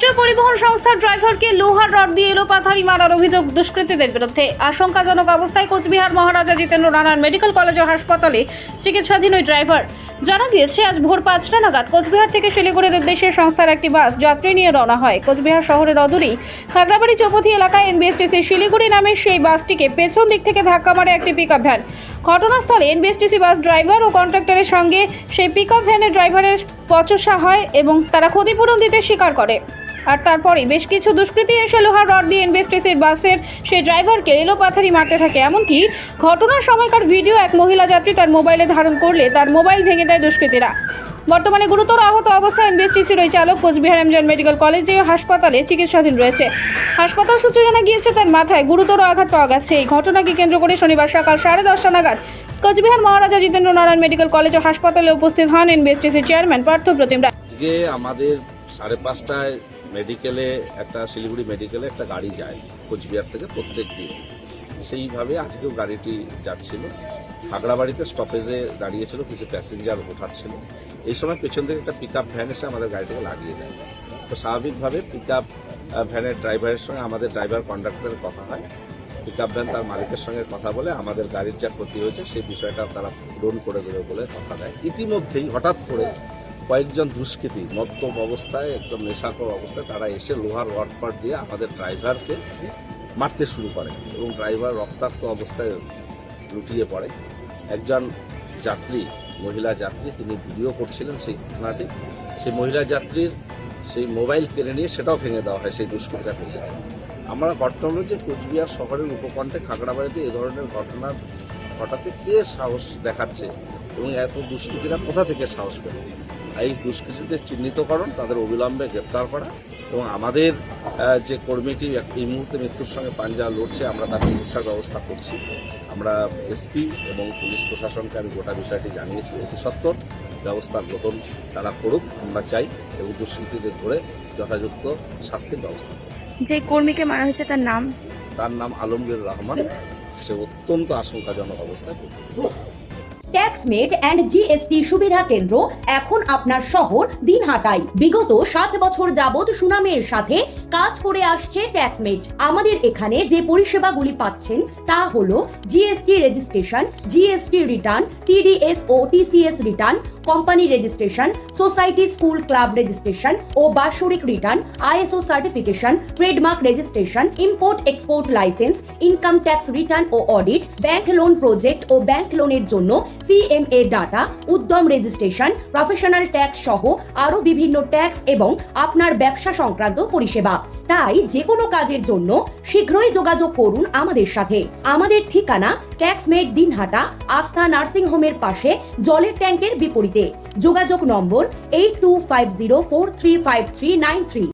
রাষ্ট্রীয় পরিবহন সংস্থার ড্রাইভারকে লোহার রড দিয়ে এলোপাথারি মারার অভিযোগ দুষ্কৃতীদের বিরুদ্ধে। আশঙ্কাজনক অবস্থায় কোচবিহার মহারাজা জিতেন্দ্র নারায়ণ মেডিকেল কলেজ ও হাসপাতালে চিকিৎসাধীন ওই ড্রাইভার। জানা গিয়েছে, আজ ভোর 5টা নাগাদ কোচবিহার থেকে শিলিগুড়ির উদ্দেশ্যে সংস্থার একটি বাস যাত্রী নিয়ে রওনা হয়। কোচবিহার শহরের অদূরেই খাগড়াবাড়ি চৌপথি এলাকায় এনবিএসটিসি শিলিগুড়ি নামের সেই বাসটিকে পেছন দিক থেকে ধাক্কা মারে একটি পিকআপ ভ্যান। ঘটনাস্থলে এনবিএসটিসি বাস ড্রাইভার ও কন্ট্রাক্টরের সঙ্গে সেই পিকআপ ভ্যানের ড্রাইভারের বচসা হয় এবং তারা ক্ষতিপূরণ দিতে স্বীকার করে। আর তারপরে বেশ কিছু দুষ্কৃতী এসে লোহার রড দিয়ে এনবিএসটিসির বাসের সেই ড্রাইভারকে এলোপাথারি মারতে থাকে। এমনকি ঘটনার সময়কার ভিডিও এক মহিলা যাত্রী তার মোবাইলে ধারণ করলে তার মোবাইল ভেঙে দেয় দুষ্কৃতীরা। বর্তমানে গুরুতর আহত অবস্থায় এনবিএসটিসির ওই চালক কোচবিহার এমজেএন মেডিকেল কলেজে ও হাসপাতালে চিকিৎসাধীন রয়েছে। হাসপাতাল সূত্রে জানা গিয়েছে, তার মাথায় গুরুতর আঘাত পাওয়া গেছে। এই ঘটনাকে কেন্দ্র করে শনিবার সকাল 10:30 নাগাদ কোচবিহার মহারাজা জিতেন্দ্র নারায়ণ মেডিকেল কলেজ ও হাসপাতালে উপস্থিত হন এনবিএসটিসির চেয়ারম্যান পার্থ প্রতিম রায়। আজকে আমাদের 5:30টায় মেডিকেলে শিলিগুড়ি মেডিকেলে একটা গাড়ি যায় কোচবিহার থেকে প্রত্যেক দিন। সেইভাবে আজকেও গাড়িটি যাচ্ছিল। খাগড়াবাড়িতে স্টপেজে দাঁড়িয়েছিল, কিছু প্যাসেঞ্জার ওঠাচ্ছিল। এই সময় পেছন থেকে একটা পিকআপ ভ্যান এসে আমাদের গাড়িটাকে লাগিয়ে দেয়। তো স্বাভাবিকভাবে পিকআপ ভ্যানের ড্রাইভারের সঙ্গে আমাদের ড্রাইভার কন্ডাক্টরের কথা হয়। পিকআপ ভ্যান তার মালিকের সঙ্গে কথা বলে আমাদের গাড়ির যা ক্ষতি হয়েছে সেই বিষয়টা তারা পূরণ করে দেবে বলে কথা দেয়। ইতিমধ্যেই হঠাৎ করে কয়েকজন দুষ্কৃতী মদ্যপ অবস্থায়, একদম নেশাখোর অবস্থায় তারা এসে লোহার রডপাট দিয়ে আমাদের ড্রাইভারকে মারতে শুরু করে এবং ড্রাইভার রক্তাক্ত অবস্থায় লুটিয়ে পড়ে। একজন যাত্রী, মহিলা যাত্রী, তিনি ভিডিও করছিলেন সেই ঘটনাটি। সেই মহিলা যাত্রীর সেই মোবাইল কেড়ে নিয়ে সেটাও ভেঙে দেওয়া হয় সেই দুষ্কৃতীরা ভেঙে দেয়। আমরা ঘটনা হলো যে কোচবিহার শহরের উপকণ্ঠে খাগড়াবাড়িতে এ ধরনের ঘটনা ঘটাতে কে সাহস দেখাচ্ছে এবং এত দুষ্কৃতীরা কোথা থেকে সাহস পেল। এই দুষ্কৃতীদের চিহ্নিতকরণ, তাদের অবিলম্বে গ্রেপ্তার করা এবং আমাদের যে কর্মীটি এই মুহূর্তে মৃত্যুর সঙ্গে পাঞ্জা লড়ছে, আমরা তার চিকিৎসার ব্যবস্থা করছি। আমরা এসপি এবং পুলিশ প্রশাসনকে আমি গোটা বিষয়টি জানিয়েছি। অতি সত্বর ব্যবস্থা গ্রহণ তারা করুক আমরা চাই এবং দুষ্কৃতীদের ধরে যথাযথ শাস্তির ব্যবস্থা করুক। যে কর্মীকে মারা হয়েছে তার নাম আলমগীর রহমান। সে অত্যন্ত আশঙ্কাজনক অবস্থায়। ট্যাক্সমেট অ্যান্ড জিএসটি সুবিধা কেন্দ্র এখন আপনার শহর দিনহাটায়। বিগত 7 বছর যাবৎ সুনামের সাথে কাজ করে আসছে ট্যাক্সমেট। আমাদের এখানে যে পরিষেবাগুলি পাচ্ছেন তা হলো GST registration, GST return, TDS ও TCS return, company registration, society school club registration ও বার্ষিক return, ISO certification, trademark registration, import export licence, income tax return ও অডিট, ব্যাংক লোন প্রজেক্ট ও ব্যাংক লোনের জন্য CMA data, Udyam registration, professional tax সহ আরো বিভিন্ন ট্যাক্স এবং আপনার ব্যবসা সংক্রান্ত পরিষেবা। তাই যে কোনো কাজের জন্য শীঘ্রই যোগাযোগ করুন আমাদের সাথে। আমাদের ঠিকানা ট্যাক্সমেট দিনহাটা, আস্থা নার্সিং হোমের পাশে, জলের ট্যাঙ্কের বিপরীতে। যোগাযোগ নম্বর 8250435393।